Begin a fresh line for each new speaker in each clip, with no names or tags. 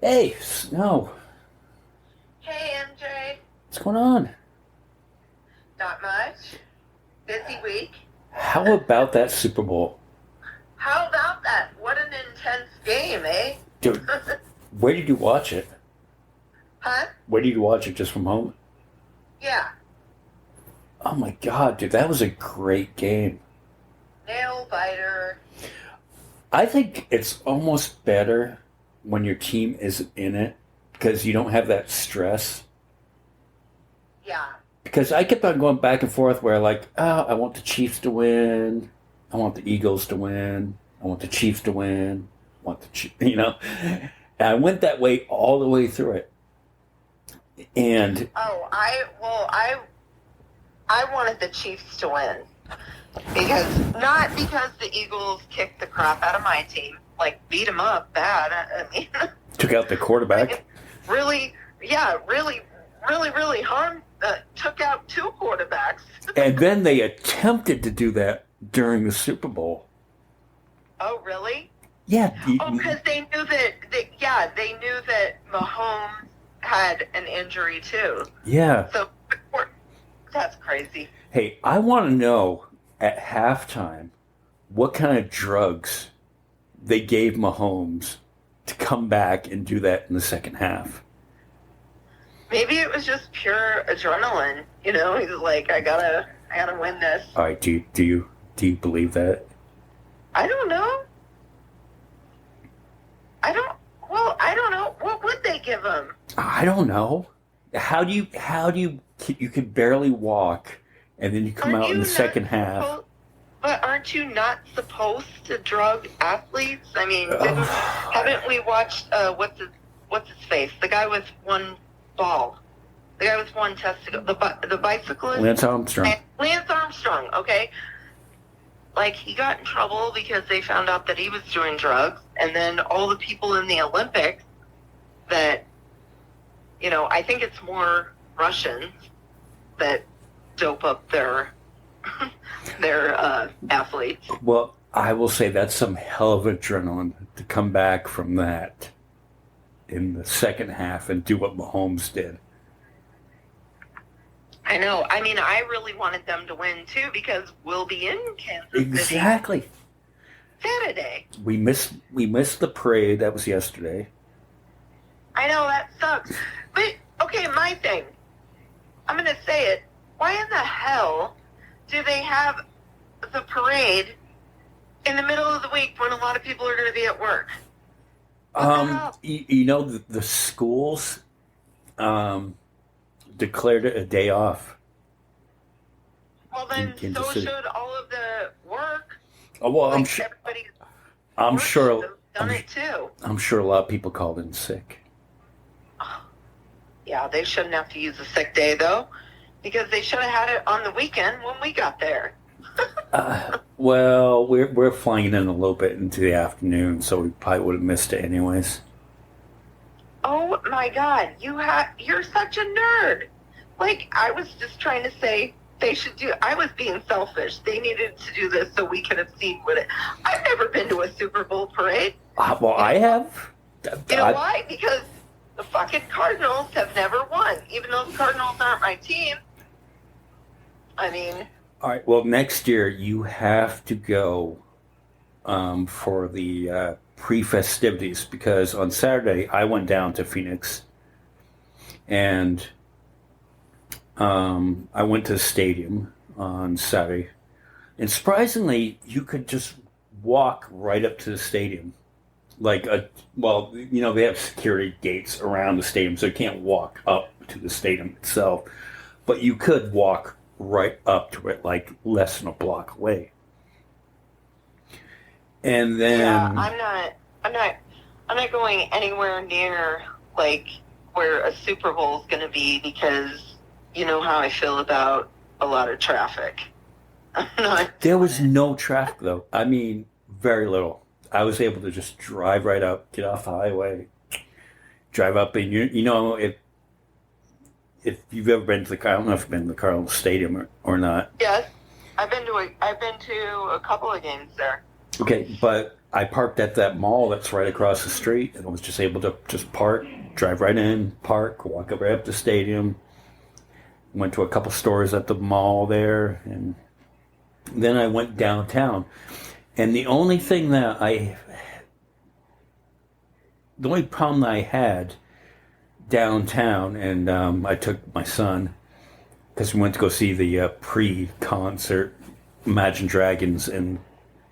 Hey, Snow,
Hey MJ,
what's going on?
not much. Busy week.
How about that Super Bowl?
How about that? What an intense game, eh?
Dude, where did you watch it?
Huh?
Where did you watch it? Just from home?
Yeah.
Oh my God, dude, that was a great game.
Nail biter.
I think it's almost better when your team is in it because you don't have that stress.
Yeah.
Because I kept on going back and forth where, like, oh, I want the Chiefs to win. I want the Eagles to win. I want the Chiefs to win. I want the Chiefs. And I went that way all the way through it. And
Oh, I wanted the Chiefs to win because not because the Eagles kicked the crap out of my team, like beat them up bad. I mean,
took out the
I
quarterback.
mean, really, yeah, really harmed. Took out two quarterbacks.
And then they attempted to do that during the Super Bowl.
Oh, really?
Yeah,
Oh, because yeah, they knew that Mahomes had an injury too.
yeah.
So that's crazy.
Hey, I want to know at halftime what kind of drugs they gave Mahomes to come back and do that in the second half.
Maybe it was just pure adrenaline. He's like, I gotta win this.
All right, do you believe that?
I don't know. I don't. Well, I don't know. What would they give him?
I don't know. How do you you can barely walk and then you come
Aren't
out in the
you not
second half.
supposed? But aren't you not supposed to drug athletes? I mean, didn't
Oh,
haven't we watched what's his face? The guy with one ball. The guy with one testicle. The bicyclist.
Lance Armstrong.
Lance Armstrong. Okay, like he got in trouble because they found out that he was doing drugs, and then all the people in the Olympics that I think it's more Russians that dope up their athletes.
Well, I will say that's some hell of adrenaline to come back from that in the second half and do what Mahomes did.
I know. I mean, I really wanted them to win too because we'll be in Kansas City
Exactly.
Saturday.
We missed the parade. That was yesterday.
I know that sucks. But okay, my thing. I'm gonna say it. Why in the hell do they have the parade in the middle of the week when a lot of people are going to be at work? What the hell?
The schools um, declared it a day off
Well,
in
then
Kansas
so
City.
should all of the work.
Oh well, I'm
Like
sure.
everybody at
I'm
work should
sure.
have done
I'm,
it too.
I'm sure a lot of people called in sick.
Yeah, they shouldn't have to use a sick day though, because they should have had it on the weekend when we got there.
Well, we're flying in a little bit into the afternoon, so we probably would have missed it anyways.
Oh my God, you're such a nerd. Like I was just trying to say they should do. I was being selfish. They needed to do this so we could have seen what it. I've never been to a Super Bowl parade.
Well,
You know,
I have.
you know
I,
why? Because the fucking Cardinals have never won, even though the Cardinals aren't my team. I mean,
all right. Well, next year you have to go for the pre-festivities because on Saturday I went down to Phoenix and I went to the stadium on Saturday, and surprisingly, you could just walk right up to the stadium. Well, they have security gates around the stadium, so you can't walk up to the stadium itself, but you could walk right up to it, like less than a block away. And
yeah,
then,
I'm not going anywhere near like where a Super Bowl is going to be because you know how I feel about a lot of traffic. I'm not
there
doing
was
it.
no traffic though. I mean, very little. I was able to just drive right up, get off the highway, drive up, and if you've ever been to I don't know if you've been to the Cardinals Stadium or not.
Yes, I've been to a couple of games there.
Okay, but I parked at that mall that's right across the street, and I was just able to just park, drive right in, park, walk right up the stadium. Went to a couple stores at the mall there, and then I went downtown. And the only problem I had downtown, and I took my son because we went to go see the pre-concert Imagine Dragons and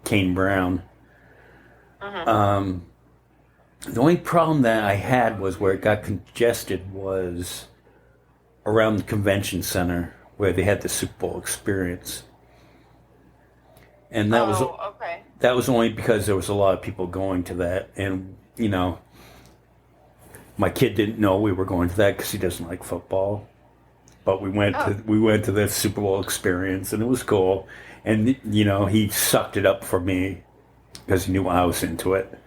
Kane Brown. The only problem that I had was where it got congested was around the convention center where they had the Super Bowl experience, and
Okay.
that was only because there was a lot of people going to that, and my kid didn't know we were going to that because he doesn't like football. But we went to the Super Bowl experience, and it was cool. And he sucked it up for me because he knew I was into it.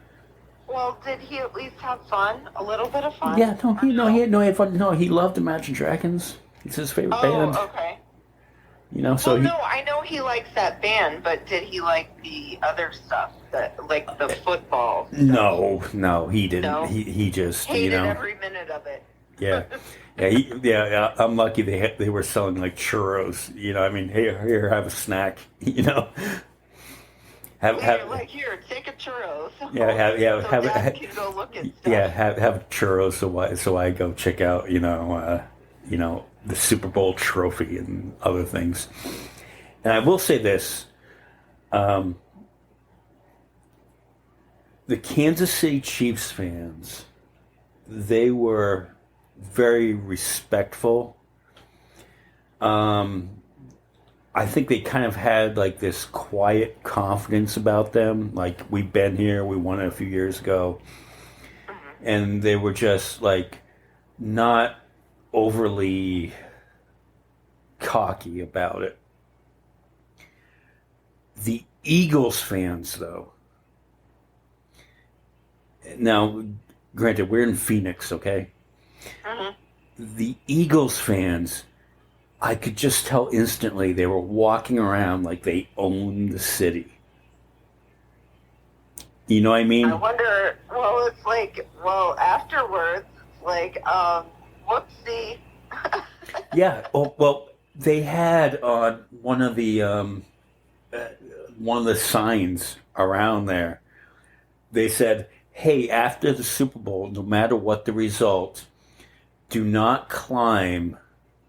Well, did he at least have fun? A little bit of fun?
Yeah, he had fun. No, he loved Imagine Dragons. It's his favorite band.
Oh, okay.
So
no, I know he likes that band, but did he like the other stuff, like the football stuff?
No, he didn't.
No?
He just
Hated every minute of it.
Yeah, yeah. I'm lucky they were selling like churros. I mean, here, have a snack.
Here, take a churro.
Yeah,
so Dad can go look at stuff.
Yeah, have churros so I go check out the Super Bowl trophy and other things. And I will say this: the Kansas City Chiefs fans, they were very respectful. I think they kind of had like this quiet confidence about them. Like, we've been here, we won it a few years ago. And they were just like not overly cocky about it. The Eagles fans, though. Now, granted, we're in Phoenix, okay? The Eagles fans, I could just tell instantly they were walking around like they owned the city. You know what I mean?
I wonder, it's like, afterwards, it's like, whoopsie.
Yeah. Oh, well, they had on one of the signs around there, they said, "Hey, after the Super Bowl, no matter what the result, do not climb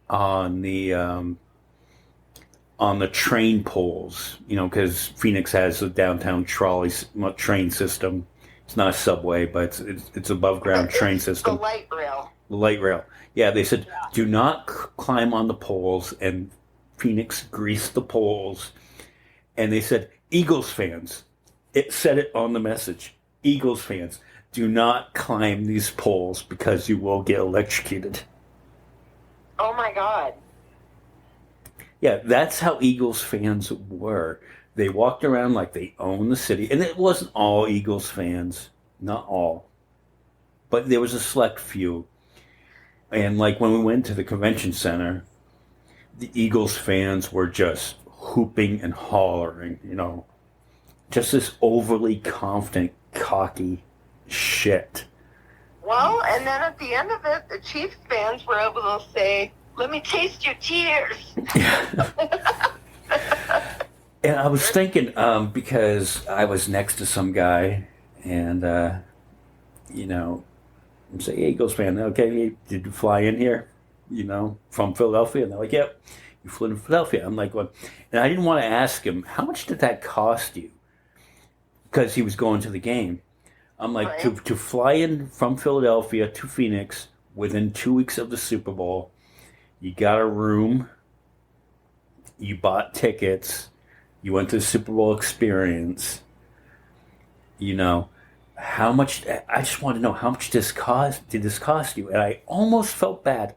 on the train poles, because Phoenix has a downtown train system. It's not a subway, but it's above ground train system.
The light rail.
The light rail. Yeah, they said, do not climb on the poles, and Phoenix greased the poles. And they said, Eagles fans, it said it on the message, Eagles fans, do not climb these poles because you will get electrocuted.
Oh my God.
Yeah, that's how Eagles fans were. They walked around like they owned the city. And it wasn't all Eagles fans. Not all. But there was a select few. And like when we went to the convention center, the Eagles fans were just hooping and hollering, just this overly confident, cocky shit.
Well, and then at the end of it, the Chiefs fans were able to say, "Let me taste your tears."
And I was thinking, because I was next to some guy, and I'm saying, "Hey, Eagles fan, okay, did you fly in here, from Philadelphia?" And they're like, "Yep, you flew to Philadelphia." I'm like, "Well," and I didn't want to ask him, "How much did that cost you?" Because he was going to the game. I'm like, right. to fly in from Philadelphia to Phoenix within 2 weeks of the Super Bowl, you got a room, you bought tickets, you went to the Super Bowl experience, how much, I just want to know, how much did this cost you? And I almost felt bad,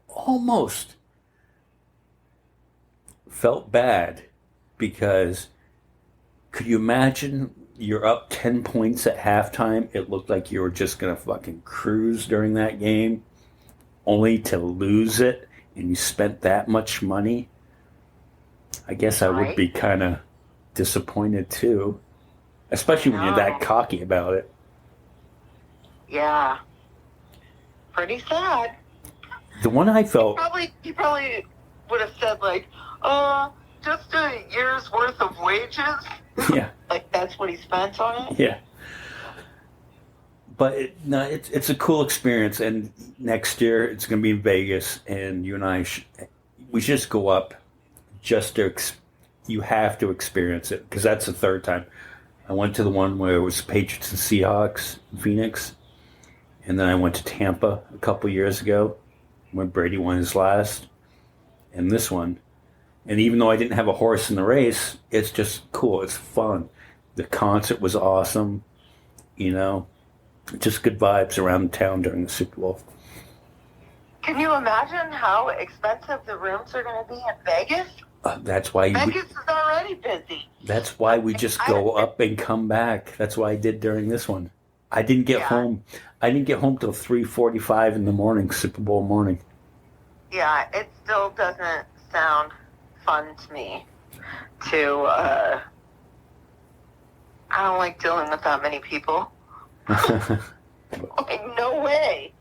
because could you imagine you're up 10 points at halftime? It looked like you were just going to fucking cruise during that game, only to lose it, and you spent that much money. I guess I would be kind of disappointed too. especially when you're that
know.
cocky about it.
Yeah. Pretty sad.
The one I felt,
He probably would have said like, just a year's worth of wages.
yeah,
Like that's what he spent on it.
yeah. But no, it's a cool experience, and next year it's going to be in Vegas, and you and I, we should just go up, just to, you have to experience it, because that's the third time. I went to the one where it was Patriots and Seahawks in Phoenix, and then I went to Tampa a couple years ago when Brady won his last, and this one. And even though I didn't have a horse in the race, it's just cool. It's fun. The concert was awesome. You know, just good vibes around town during the Super Bowl.
Can you imagine how expensive the rooms are going to be in Vegas?
That's why
Vegas is already busy.
That's why we just go up and come back. That's what I did during this one. I didn't get home. I didn't get home till 3:45 in the morning, Super Bowl morning.
Yeah, it still doesn't sound fun to me. I don't like dealing with that many people. Like no way.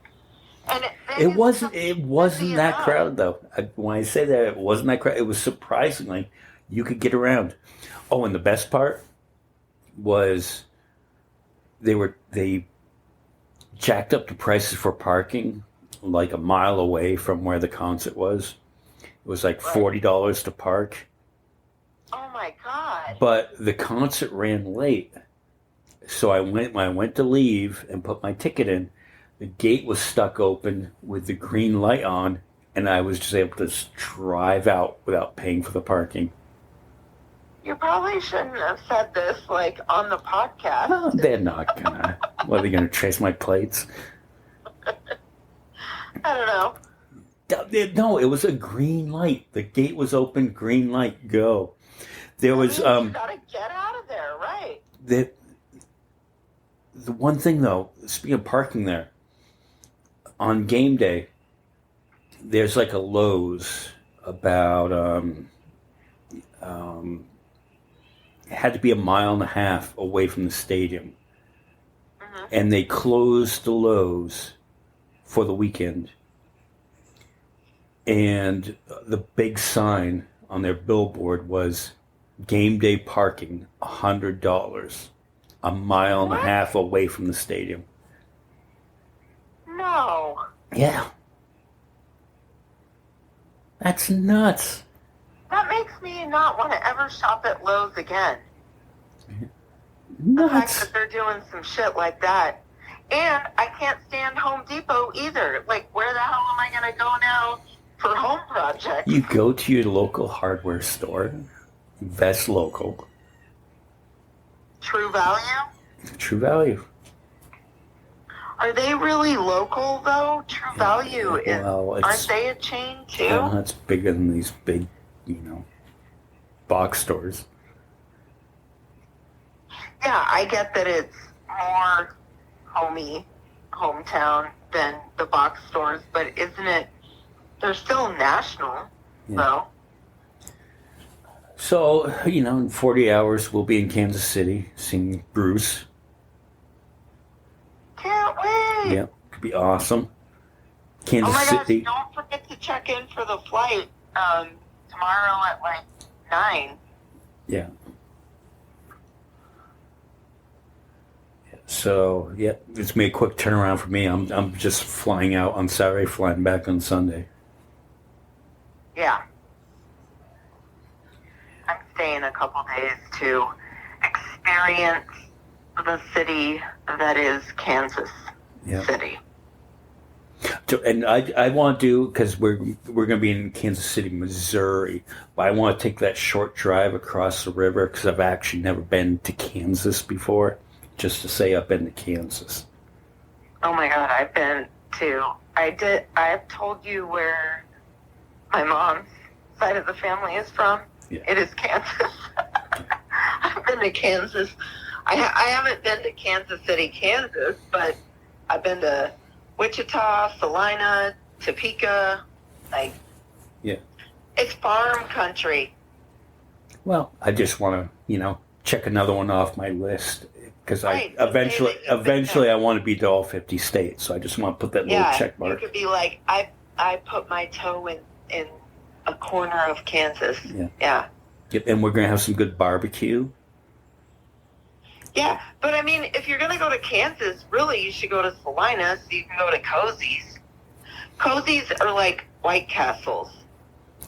And
it wasn't that crowded though. When I say that it wasn't that crowded, it was surprisingly you could get around. Oh, and the best part was they jacked up the prices for parking like a mile away from where the concert was. It was like $40 to park.
Oh my God.
But the concert ran late. So when I went to leave and put my ticket in, the gate was stuck open with the green light on, and I was just able to drive out without paying for the parking.
You probably shouldn't have said this, like, on the podcast.
Oh, they're not gonna. What, are they gonna trace my plates?
I don't know.
No, it was a green light. The gate was open, green light, go. There was,
you gotta get out of there, right?
The one thing, though, speaking of parking there, on game day, there's like a Lowe's about, it had to be a mile and a half away from the stadium. Mm-hmm. And they closed the Lowe's for the weekend. And the big sign on their billboard was game day parking, $100, a mile and a half away from the stadium.
No.
Yeah. That's nuts.
That makes me not want to ever shop at Lowe's again.
Nuts.
The fact that they're doing some shit like that. And I can't stand Home Depot either. Like, where the hell am I going to go now for home projects?
You go to your local hardware store. Invest local.
True Value?
True Value.
Are they really local, though? True Value is...
Well,
aren't they a chain, too?
Yeah, it's bigger than these big, box stores.
Yeah, I get that it's more hometown than the box stores, but isn't it... They're still national, though.
So, in 40 hours, we'll be in Kansas City seeing Bruce.
Can't wait.
Yeah, could be awesome. Kansas City.
Gosh, don't forget to check in for the flight tomorrow at like 9.
Yeah. So, it's gonna be a quick turnaround for me. I'm just flying out on Saturday, flying back on Sunday.
Yeah. I'm staying a couple days to experience the city that is Kansas City.
So, and I want to do, because we're going to be in Kansas City, Missouri, but I want to take that short drive across the river because I've actually never been to Kansas before, just to say I've been to Kansas.
Oh my God, I've been to. I've told you where my mom's side of the family is from. Yeah. It is Kansas. I've been to Kansas. I haven't been to Kansas City, Kansas, but I've been to Wichita, Salina, Topeka. It's farm country.
Well, I just want to, check another one off my list because
Right. So say that you've been
eventually
there.
I want to be to all 50 states. So I just want to put that little
Yeah,
check
you
mark.
could be like, I put my toe in a corner of Kansas.
Yeah.
Yeah.
Yep, and we're gonna have some good barbecue.
Yeah, but I mean, if you're gonna go to Kansas, really, you should go to Salina, so you can go to Cozy's. Cozy's are like White Castles.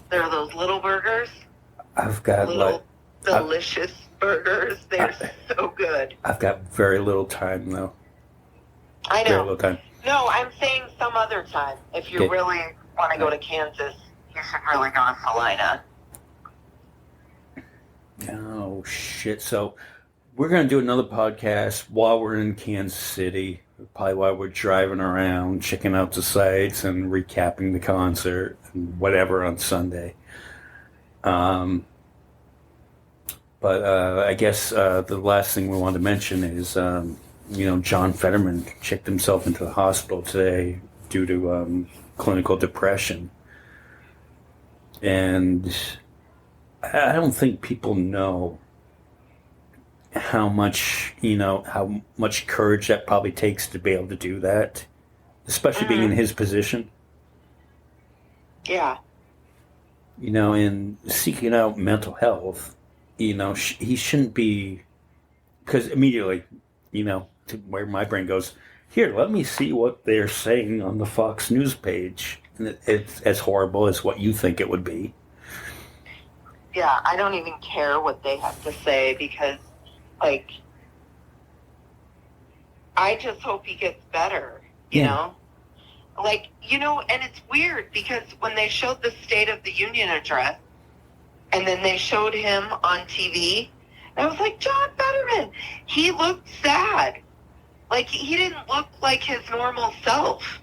They're those little burgers,
I've got
little delicious burgers. They're so good.
I've got very little time though.
I
Very
know.
little time.
No, I'm saying some other time. If you
Okay.
really want to go to Kansas, you should really go to Salina.
Oh shit! So we're gonna do another podcast while we're in Kansas City. Probably while we're driving around, checking out the sites and recapping the concert and whatever on Sunday. But I guess the last thing we wanted to mention is, John Fetterman checked himself into the hospital today due to clinical depression. And I don't think people know how much courage that probably takes to be able to do that, especially being in his position.
Yeah.
And seeking out mental health, he shouldn't be, because immediately, to where my brain goes, here, let me see what they're saying on the Fox News page. And it's as horrible as what you think it would be.
Yeah, I don't even care what they have to say because, like, I just hope he gets better, you know? Like, and it's weird because when they showed the State of the Union address and then they showed him on TV, I was like, John Fetterman, he looked sad. Like, he didn't look like his normal self.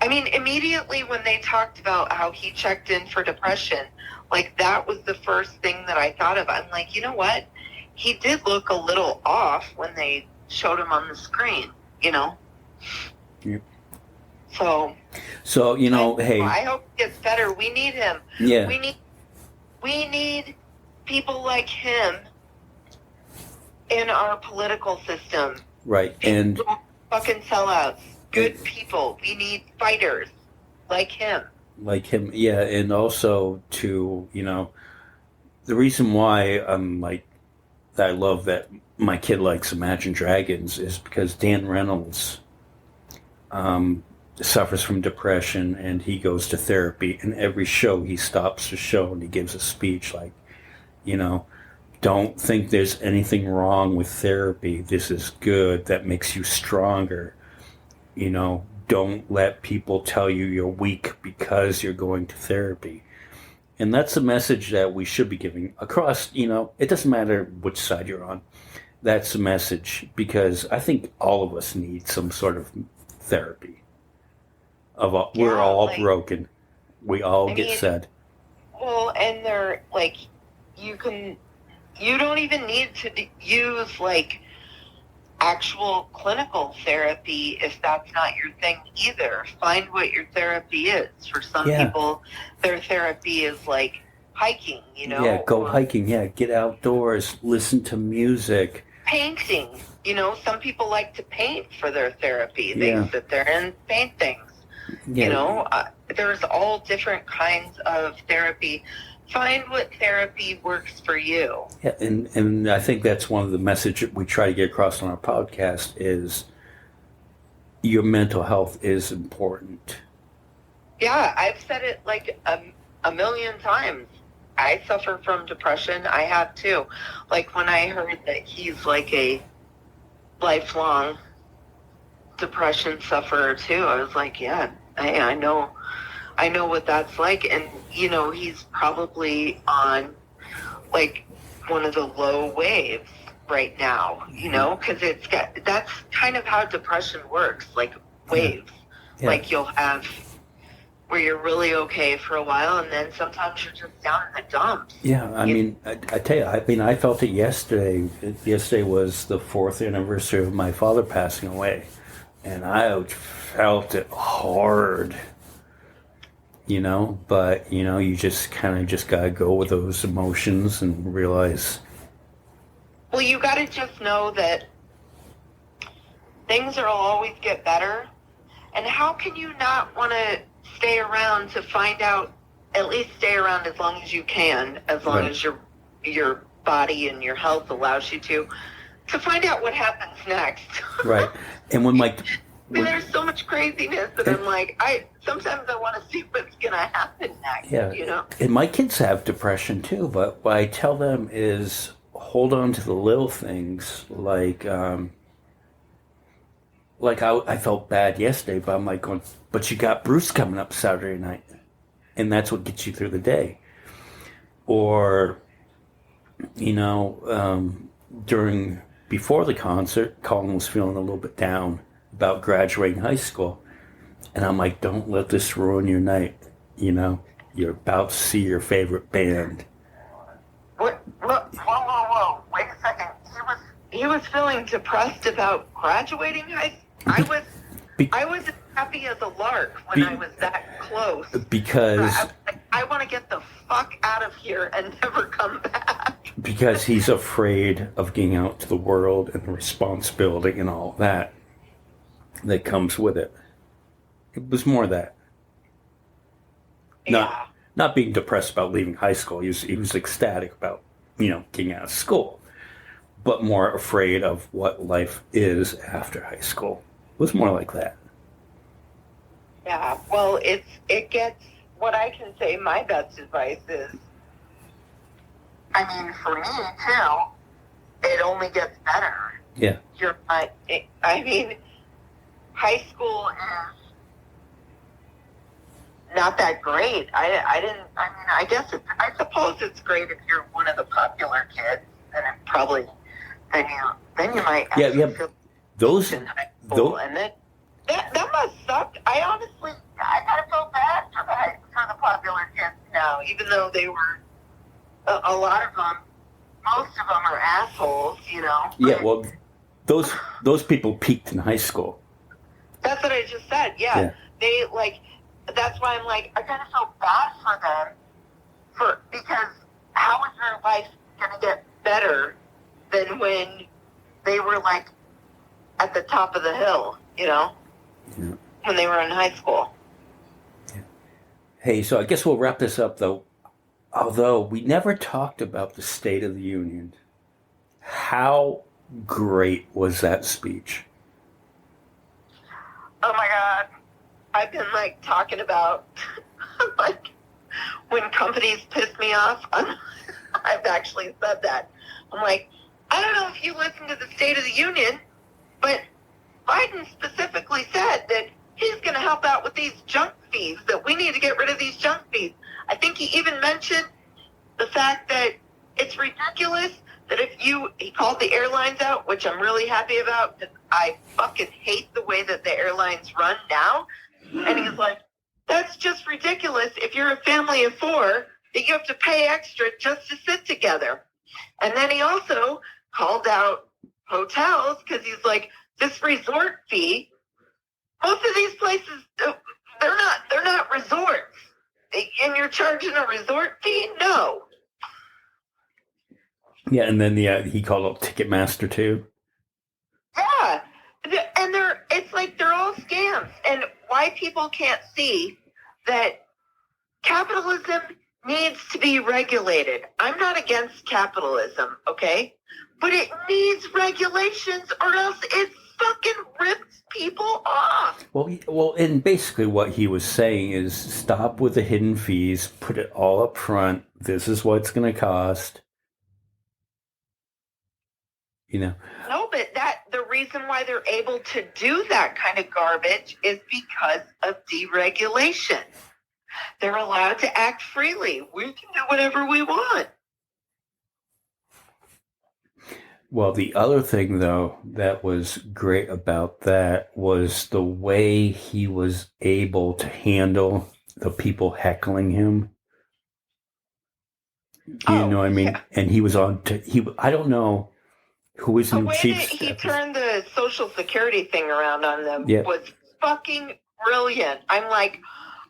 I mean, immediately when they talked about how he checked in for depression, like, that was the first thing that I thought of. I'm like, you know what? He did look a little off when they showed him on the screen,
Yep.
So,
hey.
I hope he gets better. We need him.
Yeah.
We need people like him in our political system.
Right. And
Fucking sellouts. Good people. We need fighters like him.
Yeah, and also to, the reason why I love that my kid likes Imagine Dragons is because Dan Reynolds suffers from depression and he goes to therapy, and every show he stops the show and he gives a speech like, don't think there's anything wrong with therapy. This is good. That makes you stronger. Don't let people tell you you're weak because you're going to therapy. And that's a message that we should be giving across, it doesn't matter which side you're on. That's a message because I think all of us need some sort of therapy. We're all broken. We all get sad.
Well, and they're like, you don't even need to use like actual clinical therapy if that's not your thing either. Find what your therapy is. For some people, their therapy is like hiking,
Yeah, go hiking. Yeah, get outdoors. Listen to music.
Painting. Some people like to paint for their therapy. They sit there and paint things.
Yeah.
There's all different kinds of therapy. Find what therapy works for you.
Yeah, and I think that's one of the messages we try to get across on our podcast is your mental health is important.
Yeah, I've said it like a million times. I suffer from depression. I have too. Like when I heard that he's like a lifelong depression sufferer too, I was like, yeah, I know what that's like. And he's probably on like one of the low waves right now, because that's kind of how depression works, like waves.
Yeah.
Like you'll have where you're really okay for a while and then sometimes you're just down in the dumps.
Yeah, I tell you, I felt it yesterday. Yesterday was the 4th anniversary of my father passing away, and I felt it hard. But you just kind of gotta go with those emotions and realize
Well, you got to just know that things will always get better. And how can you not want to stay around to find out, at least stay around as long as you can, as long as your body and your health allows you to find out what happens next.
Right. And when like...
there's so much craziness that I'm like, sometimes I want to see what's going to happen next, you know?
And my kids have depression too, but what I tell them is hold on to the little things, like I felt bad yesterday, but I'm like going, but you got Bruce coming up Saturday night, and that's what gets you through the day. Or, you know, before the concert, Colin was feeling a little bit down about graduating high school, and I'm like, don't let this ruin your night. You know, you're about to see your favorite band.
What? Whoa! Wait a second. He was feeling depressed about graduating high school. I was happy as a lark when I was that close.
Because
I want to get the fuck out of here and never come back.
Because he's afraid of getting out to the world and the responsibility and all that comes with it. It was more that.
Yeah.
Not being depressed about leaving high school. He was ecstatic about, you know, getting out of school, but more afraid of what life is after high school. It was more like that.
Yeah. Well, it gets, what I can say, my best advice is, I mean, for me too, it only gets better.
Yeah.
You're not, I mean, high school is not that great. I suppose it's great if you're one of the popular kids, and it probably, then you might actually feel
those
in high school, and then that must suck. I gotta feel bad for the popular kids now, even though they were, a lot of them, most of them are assholes, you know.
Yeah, well, those people peaked in high school.
That's what I just said. Yeah. They that's why I'm like, I kind of feel bad for them, because how is their life gonna get better than when they were like at the top of the hill, you know, when they were in high school.
Yeah. Hey, so I guess we'll wrap this up though. Although we never talked about the State of the Union. How great was that speech?
Oh my God. I've been like talking about like when companies piss me off. I've actually said that. I'm like, I don't know if you listened to the State of the Union, but Biden specifically said that he's going to help out with these junk fees, that we need to get rid of these junk fees. I think he even mentioned the fact that it's ridiculous that he called the airlines out, which I'm really happy about, because I fucking hate the way that the airlines run now. And he's like, that's just ridiculous if you're a family of four that you have to pay extra just to sit together. And then he also called out hotels because he's like, this resort fee, most of these places, they're not resorts. And you're charging a resort fee? No.
Yeah, and then he called up Ticketmaster too.
Yeah. And it's like they're all scams. And why people can't see that capitalism needs to be regulated. I'm not against capitalism, okay? But it needs regulations or else it fucking rips people off.
Well, and basically what he was saying is stop with the hidden fees, put it all up front. This is what it's going to cost. You know.
No, but the reason why they're able to do that kind of garbage is because of deregulation. They're allowed to act freely. We can do whatever we want.
Well, the other thing, though, that was great about that was the way he was able to handle the people heckling him. You know what I mean? Yeah. And he was I don't know who his new chief staff is.
The way that he turned the Social Security thing around on them was fucking brilliant. I'm like,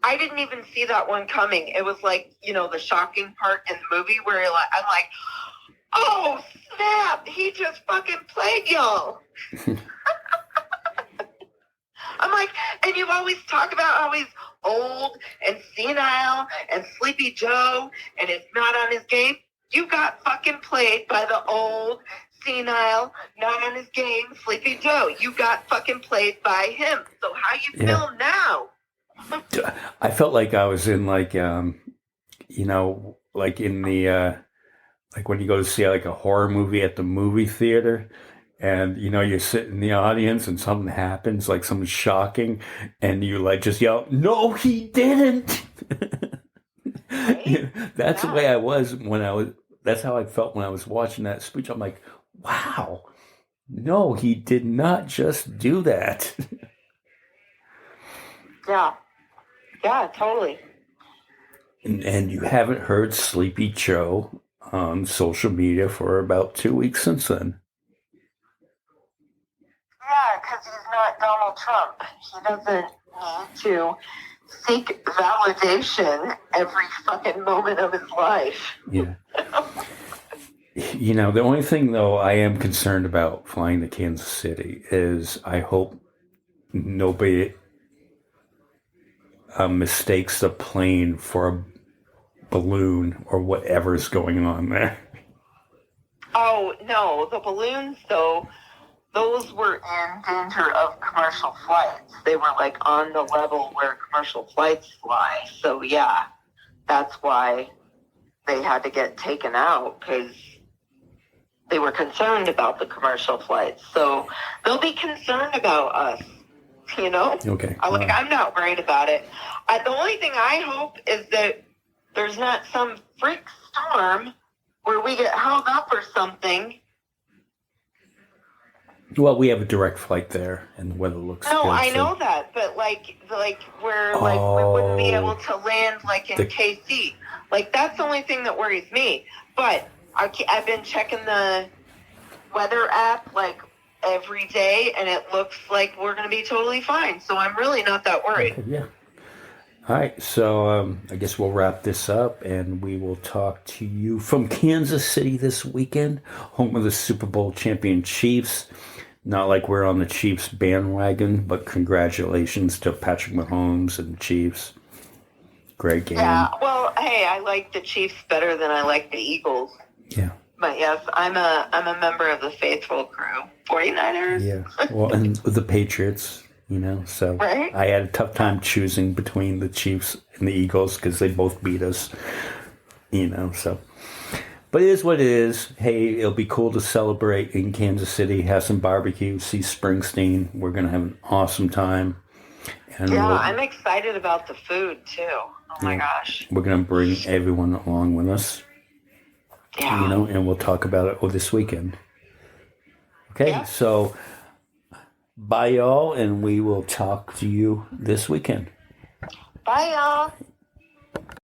I didn't even see that one coming. It was like, you know, the shocking part in the movie where I'm like, Oh, snap! He just fucking played y'all. I'm like, and you always talk about how he's old and senile and Sleepy Joe and is not on his game. You got fucking played by the old, senile, not on his game, Sleepy Joe. You got fucking played by him. So how you feel now?
I felt like I was in like like in the like when you go to see like a horror movie at the movie theater, and you sit in the audience and something happens, like something shocking, and you like just yell, "No, he didn't!"
Right?
That's the way I was when I was. That's how I felt when I was watching that speech. I'm like, "Wow, no, he did not just do that."
Yeah. Yeah, totally.
And you haven't heard Sleepy Joe on social media for about 2 weeks since then.
Yeah, because he's not Donald Trump. He doesn't need to seek validation every fucking moment of his life.
Yeah. The only thing, though, I am concerned about flying to Kansas City is I hope nobody mistakes the plane for a balloon or whatever's going on there.
Oh, no. The balloons, though, those were in danger of commercial flights. They were like on the level where commercial flights fly. So, yeah, that's why they had to get taken out, because they were concerned about the commercial flights. So they'll be concerned about us,
Okay.
I'm not worried about it. The only thing I hope is that there's not some freak storm where we get held up or something.
Well, we have a direct flight there, and the weather looks good.
No, I know that, but like where we wouldn't be able to land like in KC. Like that's the only thing that worries me. But I've been checking the weather app like every day, and it looks like we're going to be totally fine. So I'm really not that worried.
Okay, yeah. All right, so I guess we'll wrap this up, and we will talk to you from Kansas City this weekend, home of the Super Bowl champion Chiefs. Not like we're on the Chiefs bandwagon, but congratulations to Patrick Mahomes and the Chiefs. Great game.
Yeah, well, hey, I like the Chiefs better than I like the Eagles.
Yeah.
But yes, I'm a member of the faithful crew. 49ers.
Yeah. Well, and with the Patriots, so
right?
I had a tough time choosing between the Chiefs and the Eagles because they both beat us, so. But it is what it is. Hey, it'll be cool to celebrate in Kansas City, have some barbecue, see Springsteen. We're going to have an awesome time. And
yeah, I'm excited about the food, too. Oh, my gosh.
We're going to bring everyone along with us.
Yeah.
And we'll talk about it this weekend. Okay, So bye, y'all, and we will talk to you this weekend.
Bye, y'all.